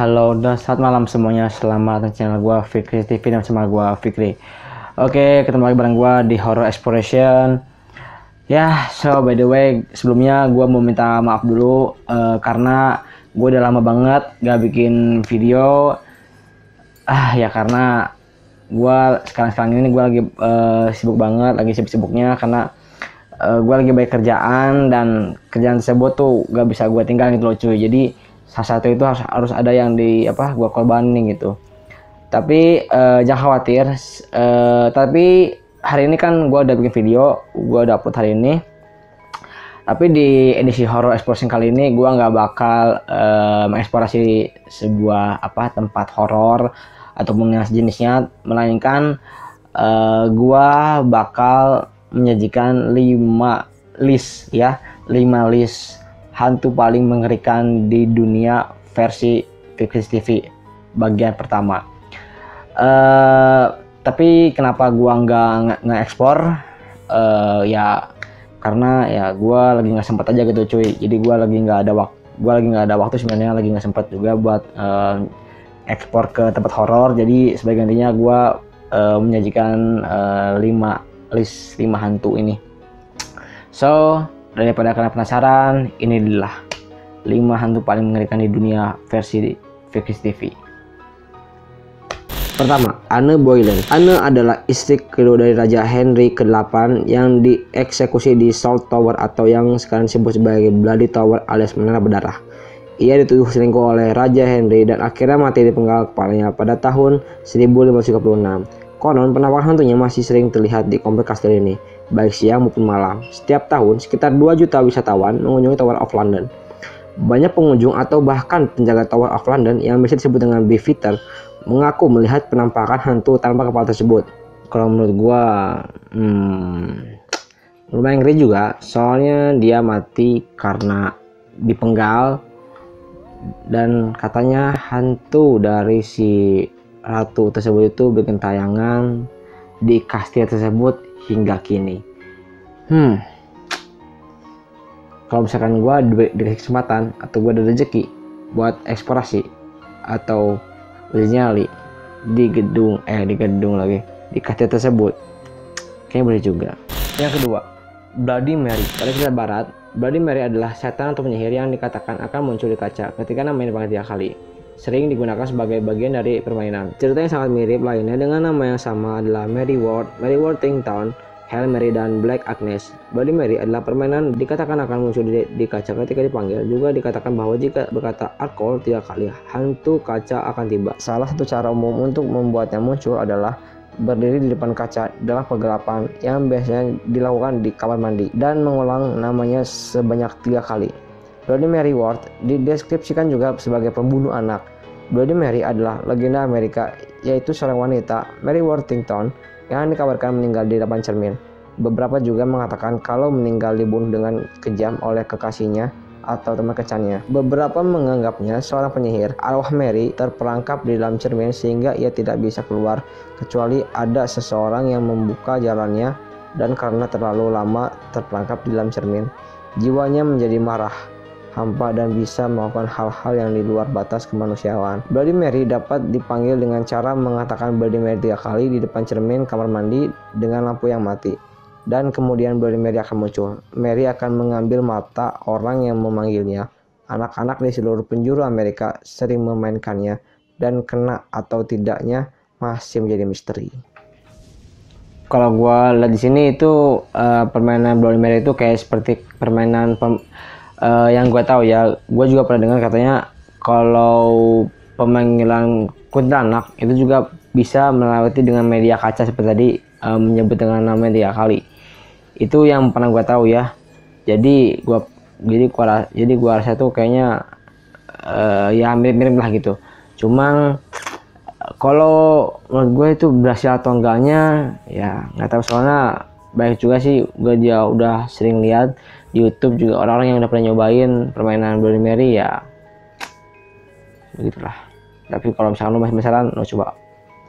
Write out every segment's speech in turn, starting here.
Halo dan selamat malam semuanya. Selamat datang di channel gue Fikri TV dan sama gue Fikri. Oke, ketemu lagi bareng gue di Horror Exploration. Ya, so by the way, sebelumnya gue mau minta maaf dulu karena gue udah lama banget gak bikin video. Ya karena gue sekarang ini gue lagi sibuk banget, lagi sibuk-sibuknya karena gue lagi banyak kerjaan dan kerjaan tersebut tuh gak bisa gue tinggal gitu loh cuy. Jadi salah satu itu harus ada yang gue korbanin gitu. Tapi jangan khawatir. Tapi hari ini kan gue udah bikin video, gue udah upload hari ini. Tapi di edisi Horror Exploration kali ini gue nggak bakal mengeksplorasi sebuah tempat horor ataupun yang sejenisnya, melainkan gue bakal menyajikan 5 list hantu paling mengerikan di dunia versi Fikri TV bagian pertama. Tapi kenapa gua nggak ekspor? Ya karena ya gua lagi nggak sempat aja gitu cuy. Jadi gua lagi nggak ada waktu sebenarnya, lagi nggak sempat juga buat ekspor ke tempat horor. Jadi sebagai gantinya gua menyajikan 5 hantu ini. So daripada kalian penasaran, ini adalah 5 hantu paling mengerikan di dunia versi Fikri TV. Pertama, Anne Boleyn. Anne adalah istri kedua dari Raja Henry ke-8 yang dieksekusi di Salt Tower atau yang sekarang disebut sebagai Bloody Tower alias menara berdarah. Ia dituduh selingkuh oleh Raja Henry dan akhirnya mati dipenggal kepalanya pada tahun 1536. Konon penampakan hantunya masih sering terlihat di komplek kastil ini, baik siang maupun malam. Setiap tahun, sekitar 2 juta wisatawan mengunjungi Tower of London. Banyak pengunjung atau bahkan penjaga Tower of London yang biasa disebut dengan Beefeater mengaku melihat penampakan hantu tanpa kepala tersebut. Kalau menurut gua, lumayan ngeri juga, soalnya dia mati karena dipenggal dan katanya hantu dari si ratu tersebut itu bikin tayangan di kastil tersebut hingga kini. Kalau misalkan gue dikasih kesempatan atau gue ada rezeki buat eksplorasi atau nyali di kastil tersebut, kayaknya boleh juga. Yang kedua, Bloody Mary. Pada kisah barat, Bloody Mary adalah setan atau penyihir yang dikatakan akan muncul di kaca ketika namanya dipanggil 3 kali. Sering digunakan sebagai bagian dari permainan. Cerita yang sangat mirip lainnya dengan nama yang sama adalah Mary Worthington, Hail Mary, dan Black Agnes. Bloody Mary adalah permainan dikatakan akan muncul di kaca ketika dipanggil. Juga dikatakan bahwa jika berkata alkohol 3 kali, hantu kaca akan tiba. Salah satu cara umum untuk membuatnya muncul adalah berdiri di depan kaca dalam kegelapan yang biasanya dilakukan di kamar mandi dan mengulang namanya sebanyak 3 kali. Bloody Mary Worth dideskripsikan juga sebagai pembunuh anak. Bloody Mary adalah legenda Amerika, yaitu seorang wanita, Mary Worthington, yang dikabarkan meninggal di depan cermin. Beberapa juga mengatakan kalau meninggal dibunuh dengan kejam oleh kekasihnya atau teman kencannya. Beberapa menganggapnya seorang penyihir. Arwah Mary terperangkap di dalam cermin sehingga ia tidak bisa keluar kecuali ada seseorang yang membuka jalannya, dan karena terlalu lama terperangkap di dalam cermin, jiwanya menjadi marah, hampa, dan bisa melakukan hal-hal yang di luar batas kemanusiaan. Bloody Mary dapat dipanggil dengan cara mengatakan Bloody Mary 3 kali di depan cermin kamar mandi dengan lampu yang mati. Dan kemudian Bloody Mary akan muncul. Mary akan mengambil mata orang yang memanggilnya. Anak-anak di seluruh penjuru Amerika sering memainkannya, dan kena atau tidaknya masih menjadi misteri. Kalau gua lihat di sini itu permainan Bloody Mary itu kayak seperti permainan yang gue tahu ya, gue juga pernah dengar katanya kalau pemanggilan kuntilanak itu juga bisa melewati dengan media kaca seperti tadi, menyebut dengan nama 3 kali. Itu yang pernah gue tahu ya. Jadi gue rasa tuh kayaknya ya mirip-mirip lah gitu. Cuman kalau menurut gue itu berhasil atau enggaknya ya nggak tahu, soalnya baik juga sih, gue udah sering lihat di YouTube juga orang-orang yang udah pernah nyobain permainan Bloody Mary, ya begitulah. Tapi kalau misalkan lo masih penasaran, lo coba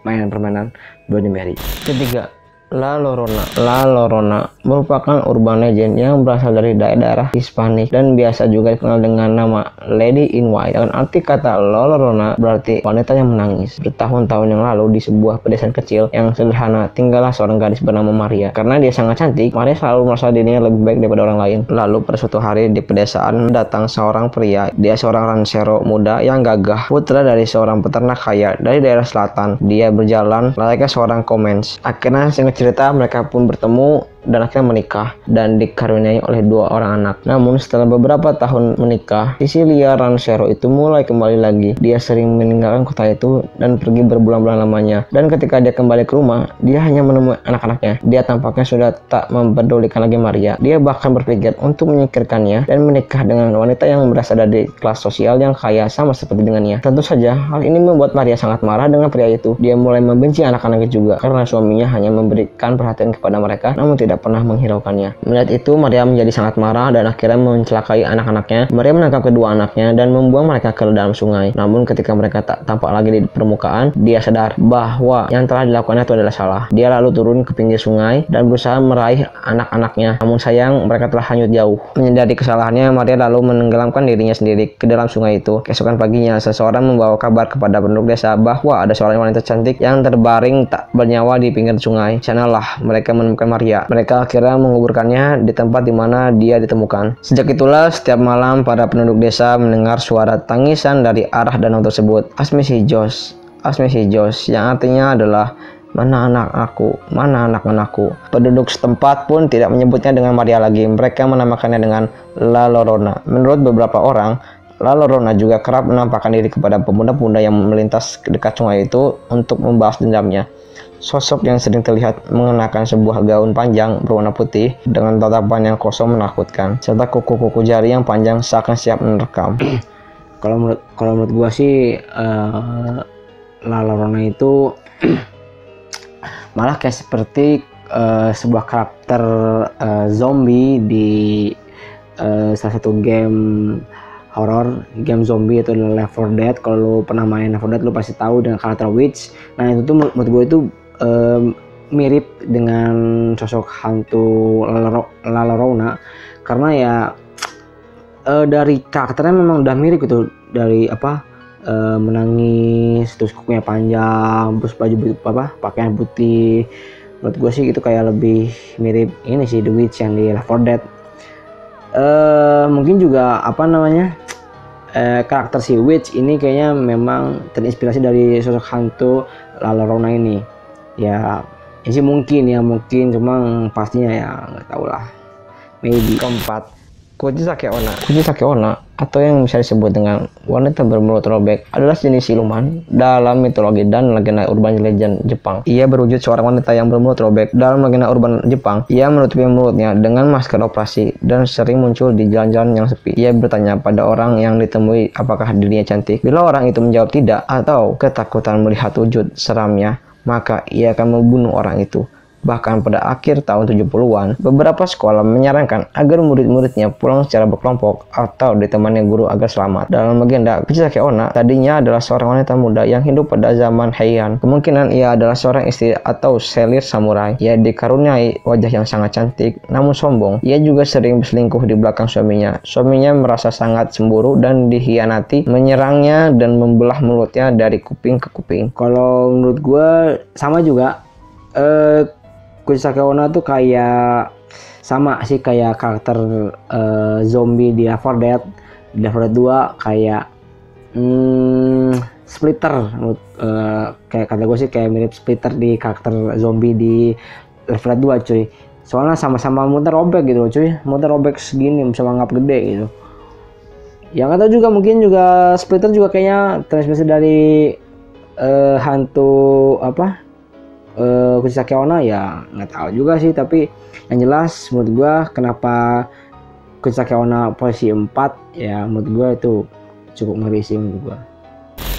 mainan permainan Bloody Mary. Ketiga, La Llorona. La Llorona merupakan urban legend yang berasal dari daerah Hispanik dan biasa juga dikenal dengan nama Lady in White. Dengan arti kata La Llorona berarti wanita yang menangis. Bertahun-tahun yang lalu di sebuah pedesaan kecil yang sederhana tinggallah seorang gadis bernama Maria. Karena dia sangat cantik, Maria selalu merasa dirinya lebih baik daripada orang lain. Lalu pada suatu hari di pedesaan datang seorang pria. Dia seorang ransero muda yang gagah, putra dari seorang peternak kaya dari daerah selatan. Dia berjalan layaknya seorang komens. Akhirnya cerita mereka pun bertemu dan akhirnya menikah dan dikaruniai oleh 2 orang anak. Namun setelah beberapa tahun menikah, Cecilia Ransero itu mulai kembali lagi. Dia sering meninggalkan kota itu dan pergi berbulan-bulan lamanya. Dan ketika dia kembali ke rumah, dia hanya menemui anak-anaknya. Dia tampaknya sudah tak mempedulikan lagi Maria. Dia bahkan berpikir untuk menyingkirkannya dan menikah dengan wanita yang berasal dari kelas sosial yang kaya sama seperti dengannya. Tentu saja hal ini membuat Maria sangat marah dengan pria itu. Dia mulai membenci anak-anaknya juga karena suaminya hanya memberikan perhatian kepada mereka namun tidak pernah menghiraukannya. Melihat itu, Maria menjadi sangat marah dan akhirnya mencelakai anak-anaknya. Maria menangkap kedua anaknya dan membuang mereka ke dalam sungai. Namun ketika mereka tak tampak lagi di permukaan, dia sadar bahwa yang telah dilakukannya itu adalah salah. Dia lalu turun ke pinggir sungai dan berusaha meraih anak-anaknya. Namun sayang, mereka telah hanyut jauh. Menyadari kesalahannya, Maria lalu menenggelamkan dirinya sendiri ke dalam sungai itu. Keesokan paginya, seseorang membawa kabar kepada penduduk desa bahwa ada seorang wanita cantik yang terbaring tak bernyawa di pinggir sungai. Sanalah mereka menemukan Maria. Mereka akhirnya menguburkannya di tempat di mana dia ditemukan. Sejak itulah setiap malam para penduduk desa mendengar suara tangisan dari arah danau tersebut. Asmesijos, yang artinya adalah mana anak aku, mana anak-anakku. Penduduk setempat pun tidak menyebutnya dengan Maria lagi. Mereka menamakannya dengan La Llorona. Menurut beberapa orang, La Llorona juga kerap menampakkan diri kepada pemuda-pemuda yang melintas dekat sungai itu untuk membalas dendamnya. Sosok yang sering terlihat mengenakan sebuah gaun panjang berwarna putih dengan tatapan yang kosong menakutkan, serta kuku-kuku jari yang panjang seakan siap menerkam. Kalau menurut gua sih La Llorona itu malah kayak seperti sebuah karakter zombie di salah satu game horror, game zombie itu adalah Left 4 Dead. Kalau lu pernah main Left 4 Dead lu pasti tahu dengan karakter witch. Nah itu tuh menurut gue itu mirip dengan sosok hantu La Llorona karena ya dari karakternya memang udah mirip gitu, dari menangis, terus kukunya panjang, terus pakaian putih. Menurut gue sih itu kayak lebih mirip ini sih The Witch yang di Left 4 Dead. Mungkin juga karakter si Witch ini kayaknya memang terinspirasi dari sosok hantu La Llorona ini. Ya sih mungkin cuma pastinya ya nggak tahu lah, maybe. Keempat, Kuchisake Onna atau yang bisa disebut dengan wanita bermulut robek adalah jenis siluman dalam mitologi dan legenda urban legend Jepang. Ia berwujud seorang wanita yang bermulut robek. Dalam legenda urban Jepang, ia menutupi mulutnya dengan masker operasi dan sering muncul di jalan-jalan yang sepi. Ia bertanya pada orang yang ditemui apakah dirinya cantik. Bila orang itu menjawab tidak atau ketakutan melihat wujud seramnya, maka ia akan membunuh orang itu. Bahkan pada akhir tahun 70-an, beberapa sekolah menyarankan agar murid-muridnya pulang secara berkelompok atau ditemani guru agar selamat. Dalam legenda, Kuchisake Onna tadinya adalah seorang wanita muda yang hidup pada zaman Heian. Kemungkinan ia adalah seorang istri atau selir samurai. Ia dikaruniai wajah yang sangat cantik, namun sombong. Ia juga sering berselingkuh di belakang suaminya. Suaminya merasa sangat cemburu dan dikhianati, menyerangnya dan membelah mulutnya dari kuping ke kuping. Kalau menurut gue sama juga. Kuchisake Onna tuh kayak sama sih kayak karakter zombie di Left 4 Dead. Di Left 4 Dead 2 kayak Splitter. Kayak kata gue sih kayak mirip Splitter di karakter zombie di Left 4 Dead 2 cuy. Soalnya sama-sama muter robek gitu cuy. Muter robek segini bisa menganggap gede gitu. Yang kata juga mungkin juga Splitter juga kayaknya terinspirasi dari hantu Kuchisake Onna ya nggak tahu juga sih, tapi yang jelas menurut gua kenapa Kuchisake Onna posisi 4 ya menurut gua itu cukup ngeri sih menurut gua.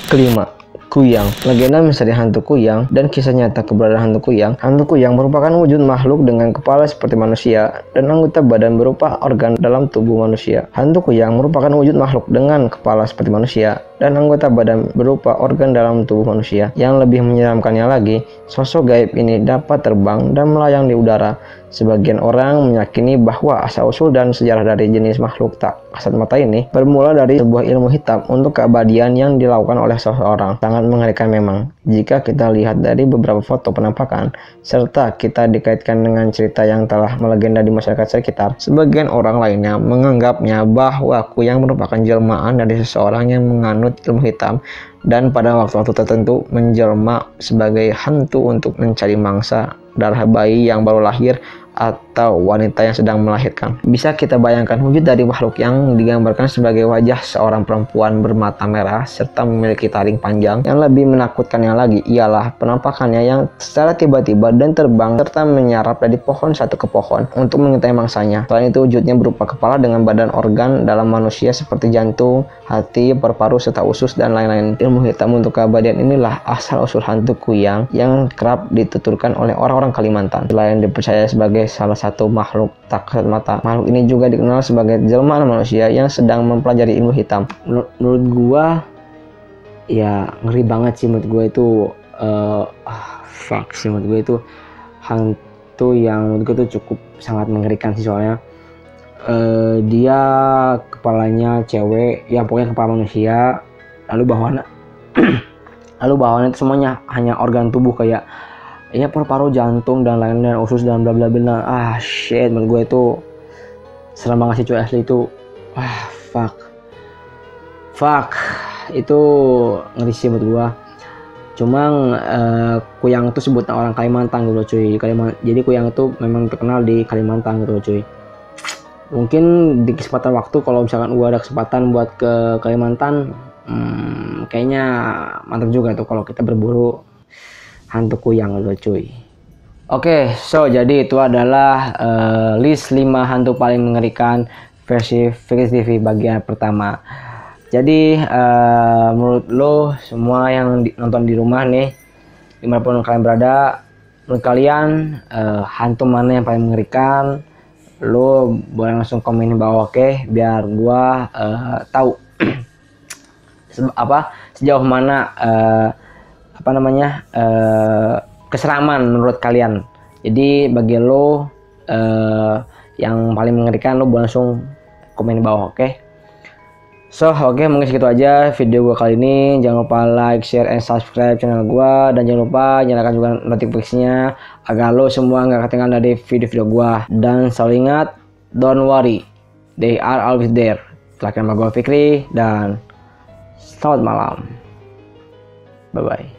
Kelima, Kuyang. Legenda misteri hantu Kuyang dan kisah nyata keberadaan hantu Kuyang. Hantu Kuyang merupakan wujud makhluk dengan kepala seperti manusia dan anggota badan berupa organ dalam tubuh manusia. Hantu Kuyang merupakan wujud makhluk dengan kepala seperti manusia dan anggota badan berupa organ dalam tubuh manusia. Yang lebih menyeramkannya lagi, sosok gaib ini dapat terbang dan melayang di udara. Sebagian orang meyakini bahwa asal-usul dan sejarah dari jenis makhluk tak kasat mata ini bermula dari sebuah ilmu hitam untuk keabadian yang dilakukan oleh seseorang. Sangat mengerikan memang jika kita lihat dari beberapa foto penampakan serta kita dikaitkan dengan cerita yang telah melegenda di masyarakat sekitar. Sebagian orang lainnya menganggapnya bahwa Kuyang merupakan jelmaan dari seseorang yang menganut ilmu hitam dan pada waktu-waktu tertentu menjelma sebagai hantu untuk mencari mangsa, darah bayi yang baru lahir, atau wanita yang sedang melahirkan. Bisa kita bayangkan wujud dari makhluk yang digambarkan sebagai wajah seorang perempuan bermata merah serta memiliki taring panjang. Yang lebih menakutkannya lagi ialah penampakannya yang secara tiba-tiba dan terbang serta menyarap dari pohon satu ke pohon untuk mengintai mangsanya. Selain itu wujudnya berupa kepala dengan badan organ dalam manusia seperti jantung, hati, paru-paru, serta usus dan lain-lain. Ilmu hitam untuk keabadian inilah asal-usul hantu Kuyang yang kerap dituturkan oleh orang-orang Kalimantan. Selain dipercaya sebagai salah satu makhluk tak kasat mata, makhluk ini juga dikenal sebagai jelmaan manusia yang sedang mempelajari ilmu hitam. Menurut gua ya ngeri banget sih. Menurut gua itu fuck sih, menurut gua itu hantu yang menurut gua itu cukup sangat mengerikan sih. Soalnya dia kepalanya cewek, ya pokoknya kepala manusia, lalu bawahannya itu semuanya hanya organ tubuh kayak ya paru-paru, jantung dan lain-lain, usus dan bla bla bla. Shit, menurut gue itu serem banget sih cuy, asli itu. Fuck itu ngeri sih menurut gue. Cuma Kuyang itu sebutan orang Kalimantan gitu cuy. Jadi Kuyang itu memang terkenal di Kalimantan gitu cuy. Mungkin di kesempatan waktu kalau misalkan gue ada kesempatan buat ke Kalimantan, kayaknya mantap juga tuh kalau kita berburu hantu Kuyang lo cuy. Oke, so jadi itu adalah list 5 hantu paling mengerikan versi Fix TV bagian pertama. Jadi menurut lo semua yang nonton di rumah nih, dimanapun kalian berada, menurut kalian hantu mana yang paling mengerikan? Lo boleh langsung komen di bawah, oke? Biar gua tahu sejauh mana keseraman menurut kalian. Jadi bagi lo yang paling mengerikan, lo boleh langsung komen di bawah, oke? So oke, mungkin segitu aja video gue kali ini. Jangan lupa like, share, and subscribe channel gue, dan jangan lupa nyalakan juga notifikasinya agar lo semua nggak ketinggalan dari video-video gue. Dan selalu ingat, don't worry, they are always there. Terakhir nama gue Fikri, dan selamat malam. Bye bye.